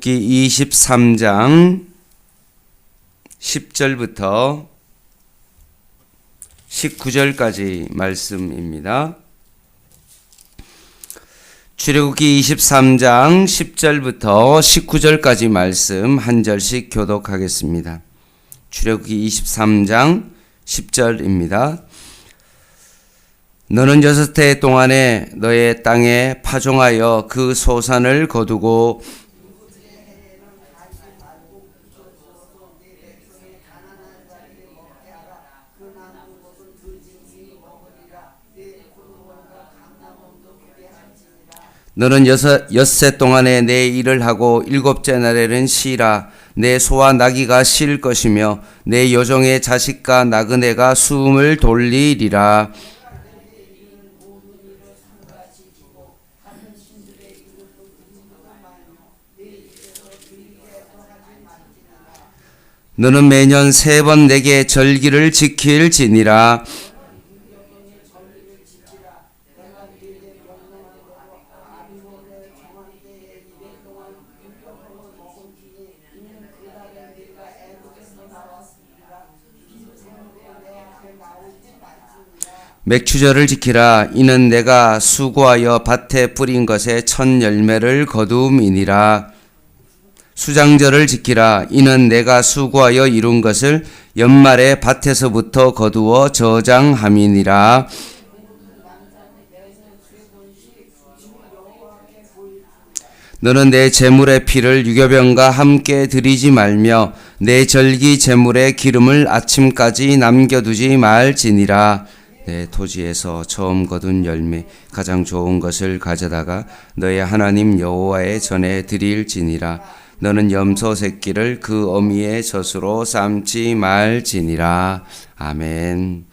출애굽기 23장 10절부터 19절까지 말씀입니다. 출애굽기 23장 10절부터 19절까지 말씀 한 절씩 교독하겠습니다. 출애굽기 23장 10절입니다. 너는 6해 동안에 너의 땅에 파종하여 그 소산을 거두고 너는 엿새 동안에 내 일을 하고 7째 날에는 쉬라. 내 소와 나귀가 쉴 것이며 내 여종의 자식과 나그네가 숨을 돌리리라. 너는 매년 3번 내게 절기를 지킬지니라. 맥추절을 지키라. 이는 내가 수고하여 밭에 뿌린 것에 첫 열매를 거두음이니라. 수장절을 지키라. 이는 내가 수고하여 이룬 것을 연말에 밭에서부터 거두어 저장함이니라. 너는 내 제물의 피를 유교병과 함께 드리지 말며 내 절기 제물의 기름을 아침까지 남겨두지 말지니라. 내 토지에서 처음 거둔 열매 가장 좋은 것을 가져다가 너의 하나님 여호와의 전에 드릴지니라. 너는 염소 새끼를 그 어미의 젖으로 삶지 말지니라. 아멘.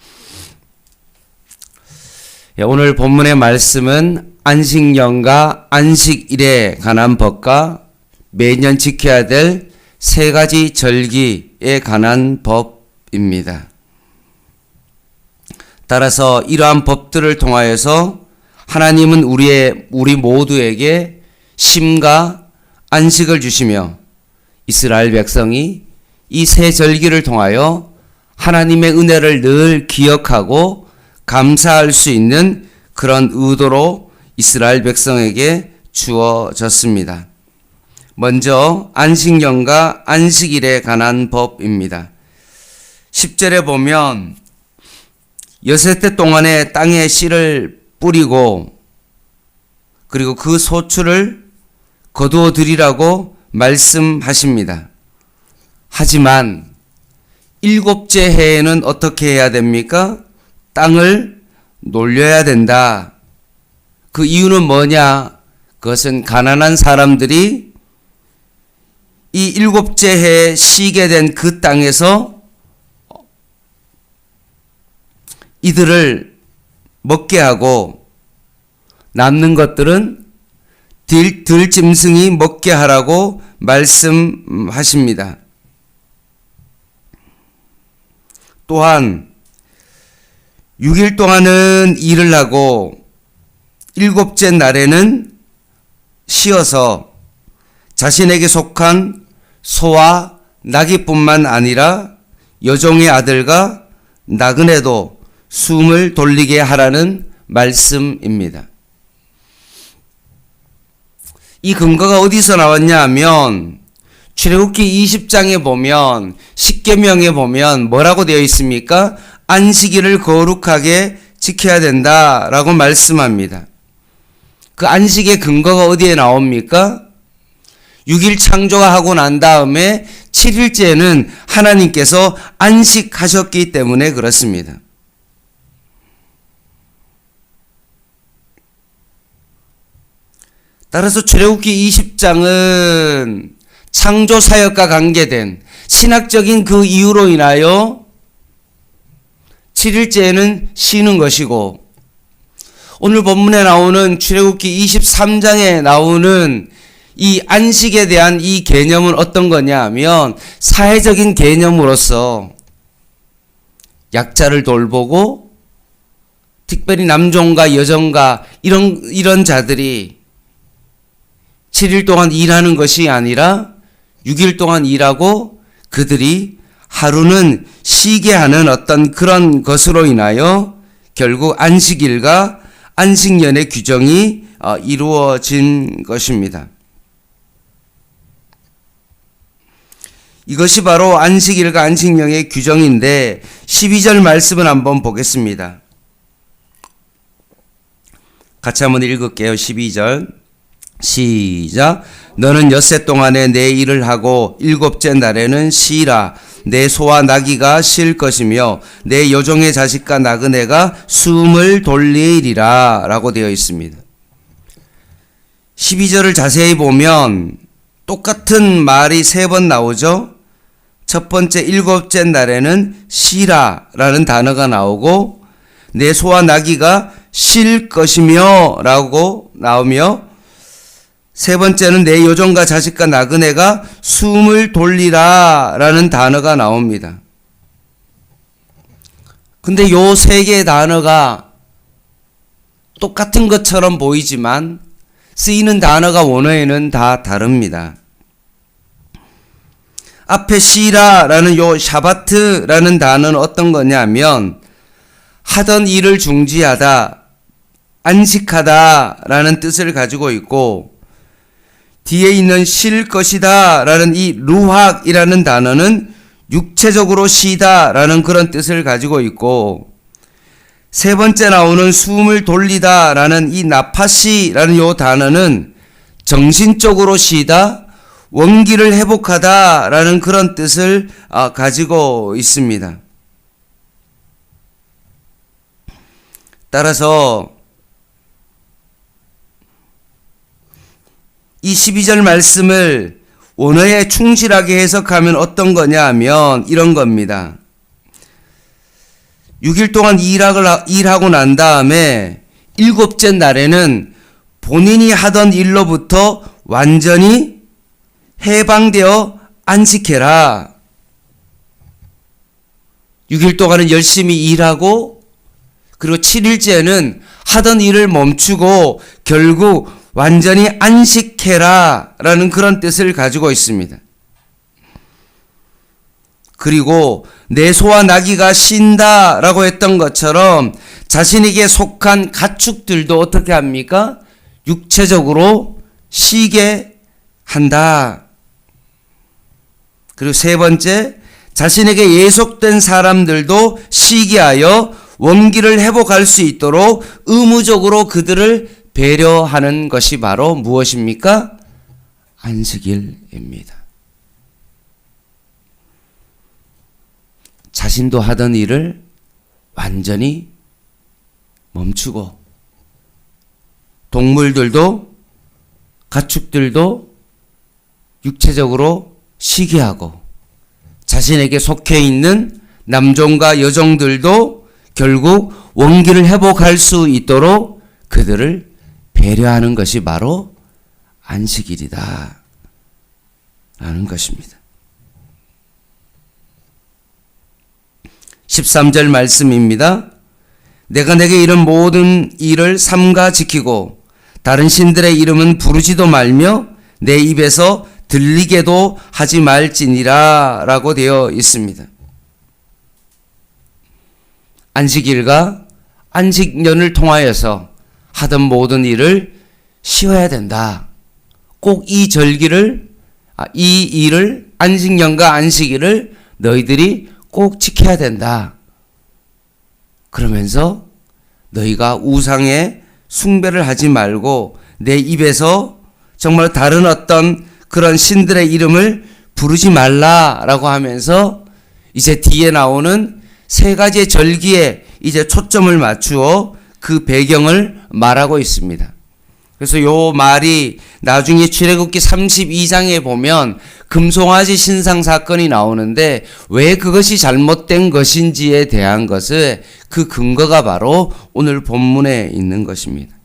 오늘 본문의 말씀은 안식년과 안식일에 관한 법과 매년 지켜야 될 3가지 절기에 관한 법입니다. 따라서 이러한 법들을 통하여서 하나님은 우리 모두에게 쉼과 안식을 주시며 이스라엘 백성이 이 세 절기를 통하여 하나님의 은혜를 늘 기억하고 감사할 수 있는 그런 의도로 이스라엘 백성에게 주어졌습니다. 먼저 안식년과 안식일에 관한 법입니다. 10절에 보면 6해 동안에 땅에 씨를 뿌리고 그리고 그 소출을 거두어 드리라고 말씀하십니다. 하지만 7째 해에는 어떻게 해야 됩니까? 땅을 놀려야 된다. 그 이유는 뭐냐? 그것은 가난한 사람들이 이 7째 해에 쉬게 된 그 땅에서 이들을 먹게 하고 남는 것들은 들짐승이 먹게 하라고 말씀하십니다. 또한 6일 동안은 일을 하고 7째 날에는 쉬어서 자신에게 속한 소와 나귀뿐만 아니라 여종의 아들과 나그네도 숨을 돌리게 하라는 말씀입니다. 이 근거가 어디서 나왔냐 하면 출애굽기 20장에 보면 십계명에 보면 뭐라고 되어 있습니까? 안식일을 거룩하게 지켜야 된다라고 말씀합니다. 그 안식의 근거가 어디에 나옵니까? 6일 창조하고 난 다음에 7일째는 하나님께서 안식하셨기 때문에 그렇습니다. 따라서 출애굽기 20장은 창조 사역과 관계된 신학적인 그 이유로 인하여 7일째에는 쉬는 것이고 오늘 본문에 나오는 출애굽기 23장에 나오는 이 안식에 대한 이 개념은 어떤 거냐 하면 사회적인 개념으로서 약자를 돌보고 특별히 남종과 여종과 이런 자들이 7일 동안 일하는 것이 아니라 6일 동안 일하고 그들이 하루는 쉬게 하는 어떤 그런 것으로 인하여 결국 안식일과 안식년의 규정이 이루어진 것입니다. 이것이 바로 안식일과 안식년의 규정인데 12절 말씀을 한번 보겠습니다. 같이 한번 읽을게요. 12절 시작. 너는 엿새 동안에 내 일을 하고 일곱째 날에는 쉬라. 내 소와 나귀가 쉴 것이며 내 여종의 자식과 나그네가 숨을 돌리리라 라고 되어 있습니다. 12절을 자세히 보면 똑같은 말이 3번 나오죠. 첫 번째 일곱째 날에는 쉬라 라는 단어가 나오고 내 소와 나귀가 쉴 것이며 라고 나오며 세 번째는 내 여종과 자식과 나그네가 숨을 돌리라 라는 단어가 나옵니다. 근데 요 3개의 단어가 똑같은 것처럼 보이지만 쓰이는 단어가 원어에는 다 다릅니다. 앞에 쉬라 라는 요 샤바트 라는 단어는 어떤 거냐면 하던 일을 중지하다, 안식하다 라는 뜻을 가지고 있고 뒤에 있는 쉴 것이다 라는 이 루학이라는 단어는 육체적으로 쉬다 라는 그런 뜻을 가지고 있고 세 번째 나오는 숨을 돌리다 라는 이 나파시라는 요 단어는 정신적으로 쉬다, 원기를 회복하다 라는 그런 뜻을 가지고 있습니다. 따라서 이 12절 말씀을 원어에 충실하게 해석하면 어떤 거냐 하면 이런 겁니다. 6일 동안 일하고 난 다음에 일곱째 날에는 본인이 하던 일로부터 완전히 해방되어 안식해라. 6일 동안은 열심히 일하고 그리고 7일째는 하던 일을 멈추고 결국 완전히 안식해라 라는 그런 뜻을 가지고 있습니다. 그리고 내 소와 나귀가 쉰다 라고 했던 것처럼 자신에게 속한 가축들도 어떻게 합니까? 육체적으로 쉬게 한다. 그리고 세 번째, 자신에게 예속된 사람들도 쉬게 하여 원기를 회복할 수 있도록 의무적으로 그들을 배려하는 것이 바로 무엇입니까? 안식일입니다. 자신도 하던 일을 완전히 멈추고 동물들도 가축들도 육체적으로 쉬게 하고 자신에게 속해 있는 남종과 여종들도 결국 원기를 회복할 수 있도록 그들을 배려하는 것이 바로 안식일이다 라는 것입니다. 13절 말씀입니다. 내가 내게 이른 모든 일을 삼가 지키고 다른 신들의 이름은 부르지도 말며 내 입에서 들리게도 하지 말지니라 라고 되어 있습니다. 안식일과 안식년을 통하여서 하던 모든 일을 쉬어야 된다. 꼭 이 절기를, 이 일을, 안식년과 안식일을 너희들이 꼭 지켜야 된다. 그러면서 너희가 우상의 숭배를 하지 말고 내 입에서 정말 다른 어떤 그런 신들의 이름을 부르지 말라라고 하면서 이제 뒤에 나오는 3가지의 절기에 이제 초점을 맞추어 그 배경을 말하고 있습니다. 그래서 요 말이 나중에 출애굽기 32장에 보면 금송아지 신상 사건이 나오는데 왜 그것이 잘못된 것인지에 대한 것을 그 근거가 바로 오늘 본문에 있는 것입니다.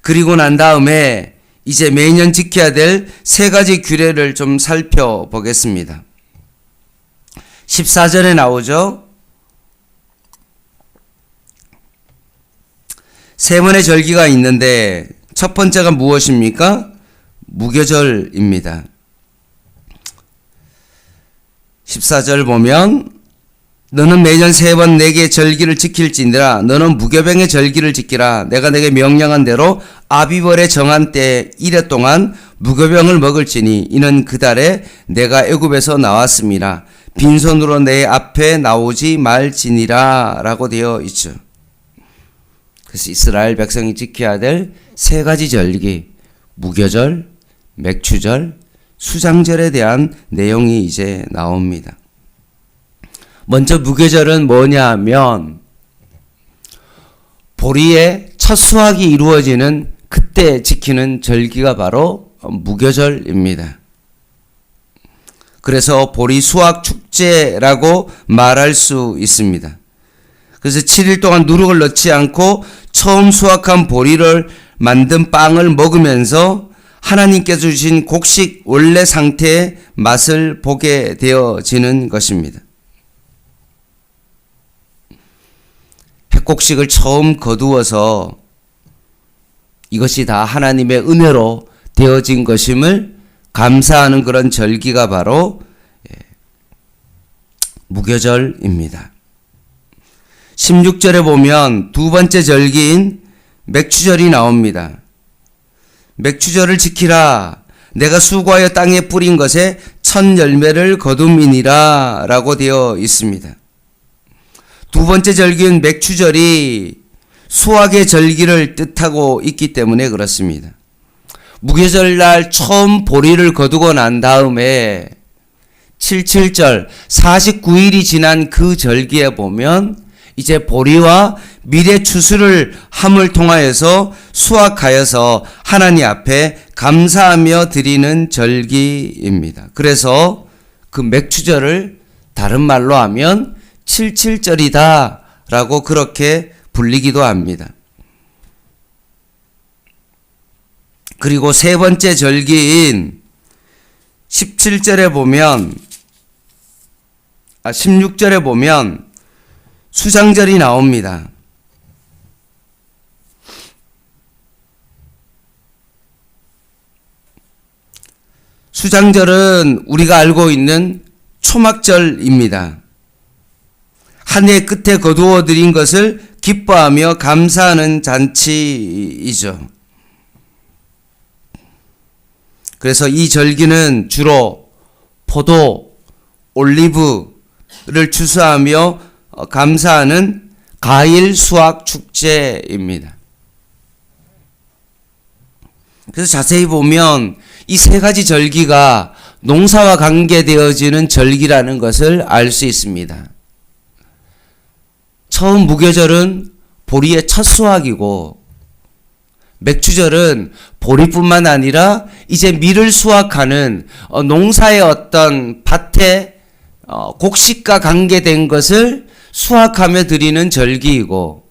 그리고 난 다음에 이제 매년 지켜야 될 3가지 규례를 좀 살펴보겠습니다. 14절에 나오죠. 3번의 절기가 있는데 첫 번째가 무엇입니까? 무교절입니다. 14절 보면 너는 매년 3번 내게 절기를 지킬지니라. 너는 무교병의 절기를 지키라. 내가 내게 명령한 대로 아비벌에 정한 때 이래 동안 무교병을 먹을지니 이는 그 달에 내가 애굽에서 나왔습니다. 빈손으로 내 앞에 나오지 말지니라 라고 되어 있죠. 그래서 이스라엘 백성이 지켜야 될 3가지 절기, 무교절, 맥추절, 수장절에 대한 내용이 이제 나옵니다. 먼저 무교절은 뭐냐 하면 보리의 첫 수확이 이루어지는 그때 지키는 절기가 바로 무교절입니다. 그래서 보리 수확 축제라고 말할 수 있습니다. 그래서 7일 동안 누룩을 넣지 않고 처음 수확한 보리를 만든 빵을 먹으면서 하나님께서 주신 곡식 원래 상태의 맛을 보게 되어지는 것입니다. 곡식을 처음 거두어서 이것이 다 하나님의 은혜로 되어진 것임을 감사하는 그런 절기가 바로 무교절입니다. 16절에 보면 두 번째 절기인 맥추절이 나옵니다. 맥추절을 지키라. 내가 수고하여 땅에 뿌린 것에 첫 열매를 거둠이니라 라고 되어 있습니다. 두 번째 절기인 맥추절이 수확의 절기를 뜻하고 있기 때문에 그렇습니다. 무교절날 처음 보리를 거두고 난 다음에 77절 49일이 지난 그 절기에 보면 이제 보리와 미래 추수를 함을 통하여서 수확하여서 하나님 앞에 감사하며 드리는 절기입니다. 그래서 그 맥추절을 다른 말로 하면 77절이다 라고 그렇게 불리기도 합니다. 그리고 세 번째 절기인 16절에 보면 수장절이 나옵니다. 수장절은 우리가 알고 있는 초막절입니다. 한 해 끝에 거두어 드린 것을 기뻐하며 감사하는 잔치이죠. 그래서 이 절기는 주로 포도, 올리브를 추수하며 감사하는 과일 수확 축제입니다. 그래서 자세히 보면 이 3가지 절기가 농사와 관계되어지는 절기라는 것을 알 수 있습니다. 처음 무교절은 보리의 첫 수확이고 맥추절은 보리뿐만 아니라 이제 밀을 수확하는 농사의 어떤 밭에 곡식과 관계된 것을 수확하며 드리는 절기이고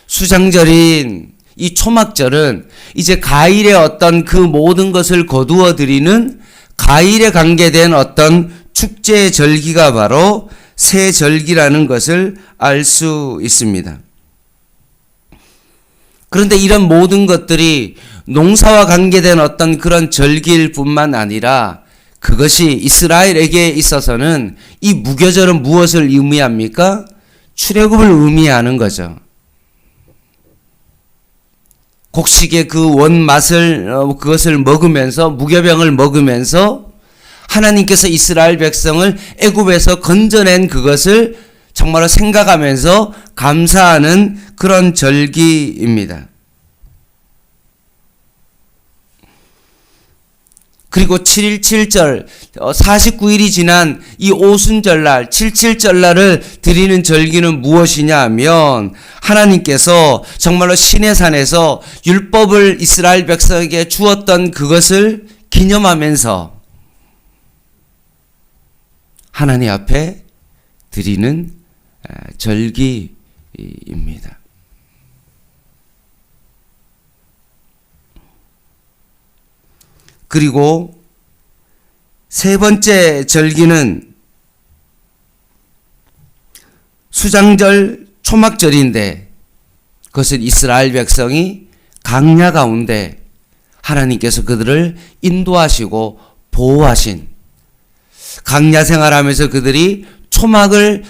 수장절인 이 초막절은 이제 과일의 어떤 그 모든 것을 거두어 드리는 과일에 관계된 어떤 축제의 절기가 바로 새 절기라는 것을 알 수 있습니다. 그런데 이런 모든 것들이 농사와 관계된 어떤 그런 절기일 뿐만 아니라 그것이 이스라엘에게 있어서는 이 무교절은 무엇을 의미합니까? 출애굽을 의미하는 거죠. 곡식의 그 원맛을 그것을 먹으면서 무교병을 먹으면서 하나님께서 이스라엘 백성을 애굽에서 건져낸 그것을 정말로 생각하면서 감사하는 그런 절기입니다. 그리고 7.7절 49일이 지난 이 오순절날 77절날을 드리는 절기는 무엇이냐 하면 하나님께서 정말로 시내산에서 율법을 이스라엘 백성에게 주었던 그것을 기념하면서 하나님 앞에 드리는 절기입니다. 그리고 세 번째 절기는 수장절 초막절인데 그것은 이스라엘 백성이 강야 가운데 하나님께서 그들을 인도하시고 보호하신, 강야 생활하면서 그들이 초막을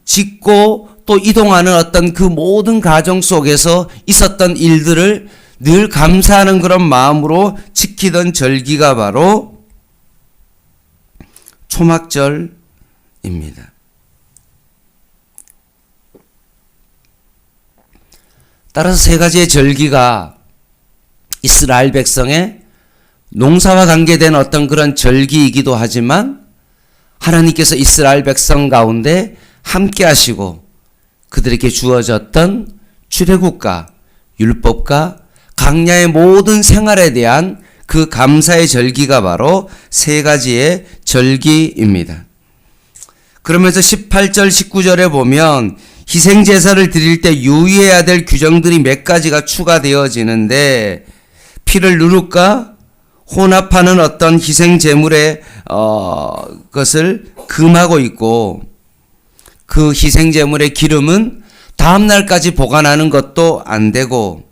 짓고 또 이동하는 어떤 그 모든 과정 속에서 있었던 일들을 늘 감사하는 그런 마음으로 지키던 절기가 바로 초막절입니다. 따라서 세 가지의 절기가 이스라엘 백성의 농사와 관계된 어떤 그런 절기이기도 하지만 하나님께서 이스라엘 백성 가운데 함께 하시고 그들에게 주어졌던 출애굽과 율법과 강야의 모든 생활에 대한 그 감사의 절기가 바로 세 가지의 절기입니다. 그러면서 18절 19절에 보면 희생제사를 드릴 때 유의해야 될 규정들이 몇 가지가 추가되어지는데, 피를 누룩과 혼합하는 어떤 희생제물의 것을 금하고 있고, 그 희생제물의 기름은 다음날까지 보관하는 것도 안 되고,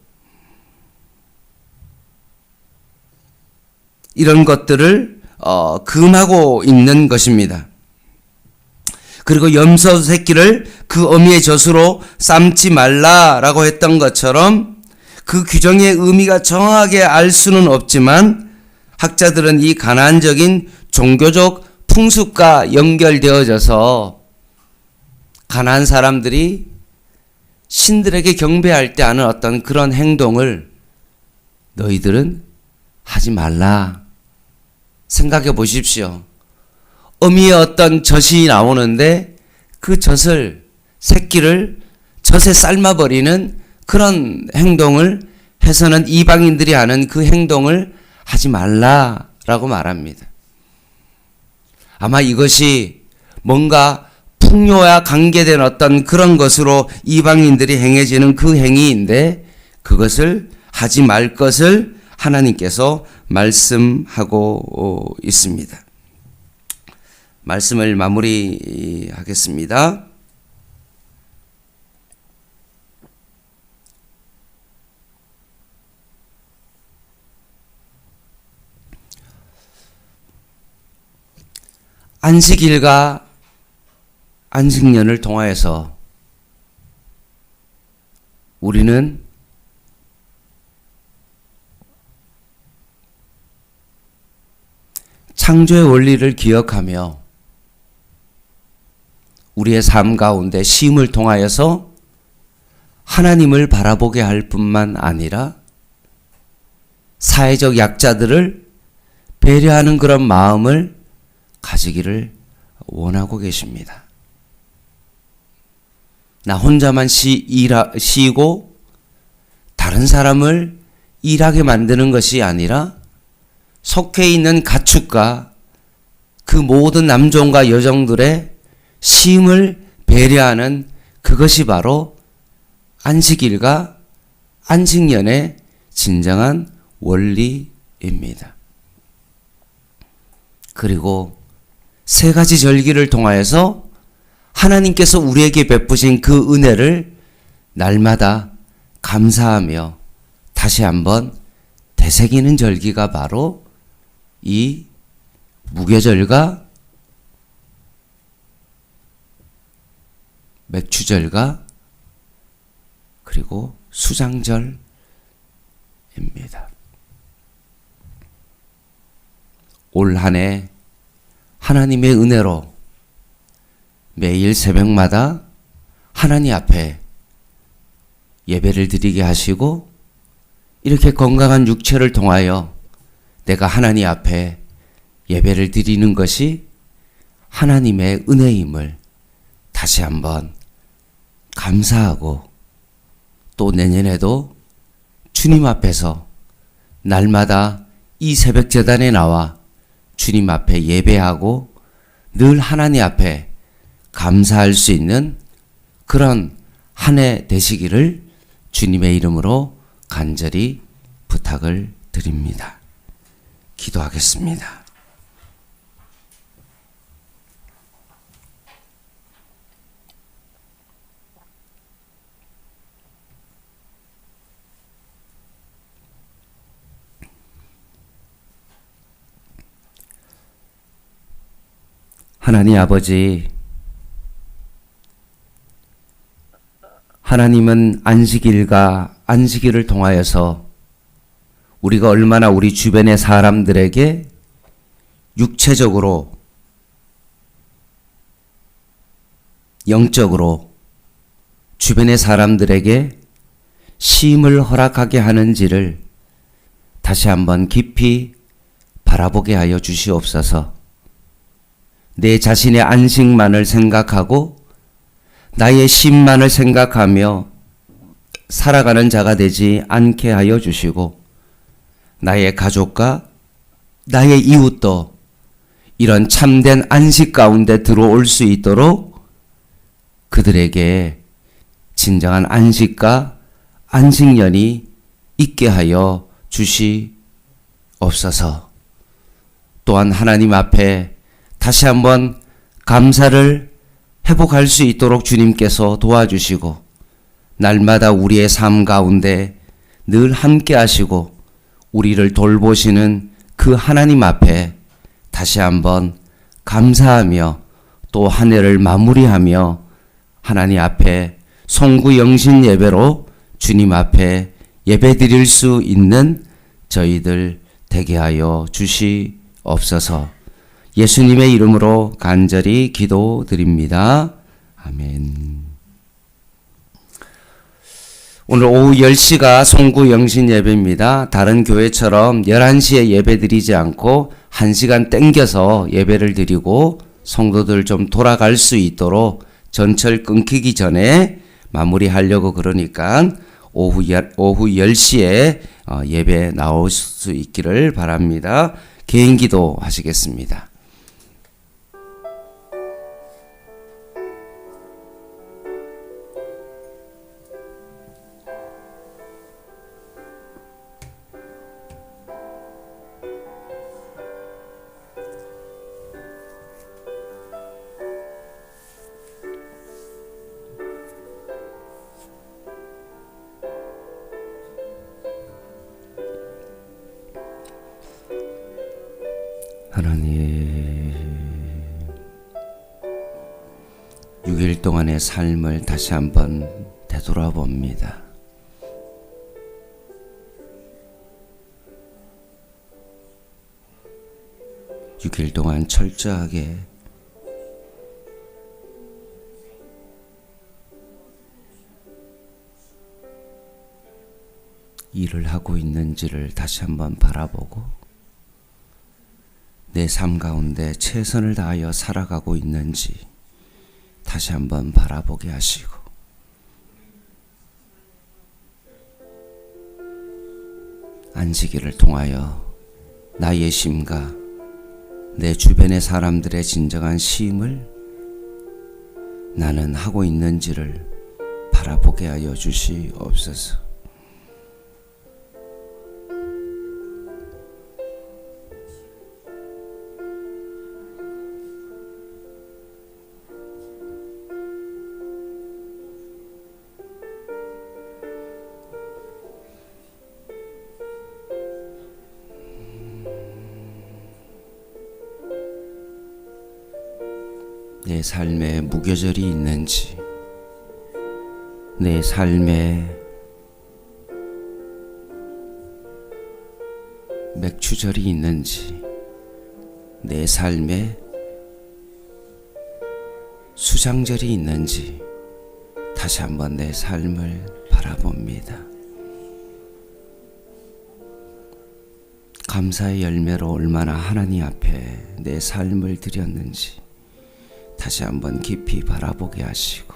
이런 것들을 금하고 있는 것입니다. 그리고 염소 새끼를 그 어미의 젖으로 삶지 말라라고 했던 것처럼 그 규정의 의미가 정확하게 알 수는 없지만 학자들은 이 가나안적인 종교적 풍습과 연결되어져서 가나안 사람들이 신들에게 경배할 때 하는 어떤 그런 행동을 너희들은 하지 말라. 생각해 보십시오. 어미의 어떤 젖이 나오는데 그 젖을, 새끼를 젖에 삶아버리는 그런 행동을 해서는 이방인들이 하는 그 행동을 하지 말라라고 말합니다. 아마 이것이 뭔가 풍요와 관계된 어떤 그런 것으로 이방인들이 행해지는 그 행위인데, 그것을 하지 말 것을 하나님께서 말씀하고 있습니다. 말씀을 마무리하겠습니다. 안식일과 안식년을 통하여서 우리는 창조의 원리를 기억하며 우리의 삶 가운데 쉼을 통하여서 하나님을 바라보게 할 뿐만 아니라 사회적 약자들을 배려하는 그런 마음을 가지기를 원하고 계십니다. 나 혼자만 쉬고 다른 사람을 일하게 만드는 것이 아니라 속해 있는 가축과 그 모든 남종과 여종들의 쉼을 배려하는 그것이 바로 안식일과 안식년의 진정한 원리입니다. 그리고 세 가지 절기를 통하여서 하나님께서 우리에게 베푸신 그 은혜를 날마다 감사하며 다시 한번 되새기는 절기가 바로 이 무교절과 맥추절과 그리고 수장절입니다. 올 한 해 하나님의 은혜로 매일 새벽마다 하나님 앞에 예배를 드리게 하시고, 이렇게 건강한 육체를 통하여 내가 하나님 앞에 예배를 드리는 것이 하나님의 은혜임을 다시 한번 감사하고, 또 내년에도 주님 앞에서 날마다 이 새벽 제단에 나와 주님 앞에 예배하고 늘 하나님 앞에 감사할 수 있는 그런 한 해 되시기를 주님의 이름으로 간절히 부탁을 드립니다. 기도하겠습니다. 하나님 아버지, 하나님은 안식일과 안식일을 통하여서 우리가 얼마나 우리 주변의 사람들에게 육체적으로, 영적으로 주변의 사람들에게 쉼을 허락하게 하는지를 다시 한번 깊이 바라보게 하여 주시옵소서. 내 자신의 안식만을 생각하고 나의 쉼만을 생각하며 살아가는 자가 되지 않게 하여 주시고, 나의 가족과 나의 이웃도 이런 참된 안식 가운데 들어올 수 있도록 그들에게 진정한 안식과 안식년이 있게 하여 주시옵소서. 또한 하나님 앞에 다시 한번 감사를 회복할 수 있도록 주님께서 도와주시고, 날마다 우리의 삶 가운데 늘 함께 하시고 우리를 돌보시는 그 하나님 앞에 다시 한번 감사하며 또 한 해를 마무리하며 하나님 앞에 송구영신 예배로 주님 앞에 예배드릴 수 있는 저희들 되게 하여 주시옵소서. 예수님의 이름으로 간절히 기도드립니다. 아멘. 오늘 오후 10시가 송구영신 예배입니다. 다른 교회처럼 11시에 예배 드리지 않고 1시간 땡겨서 예배를 드리고 성도들 좀 돌아갈 수 있도록 전철 끊기기 전에 마무리하려고 그러니까 오후 10시에 예배 나올 수 있기를 바랍니다. 개인 기도 하시겠습니다. 하나님, 6일 동안의 삶을 다시 한번 되돌아봅니다. (6일) 동안 철저하게 일을 하고 있는지를 다시 한번 바라보고, 내 삶 가운데 최선을 다하여 살아가고 있는지 다시 한번 바라보게 하시고, 안식일을 통하여 나의 쉼과 내 주변의 사람들의 진정한 쉼을 나는 하고 있는지를 바라보게 하여 주시옵소서. 내 삶에 무교절이 있는지, 내 삶에 맥추절이 있는지, 내 삶에 수장절이 있는지 다시 한번 내 삶을 바라봅니다. 감사의 열매로 얼마나 하나님 앞에 내 삶을 드렸는지 다시 한번 깊이 바라보게 하시고,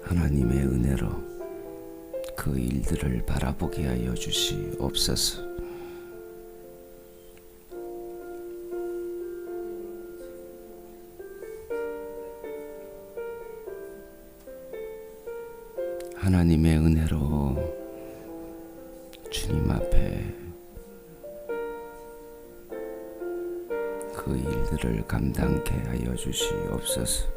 하나님의 은혜로 그 일들을 바라보게 하여 주시옵소서. 하나님의 은혜로 주님 앞에 그 일들을 감당케 하여 주시옵소서.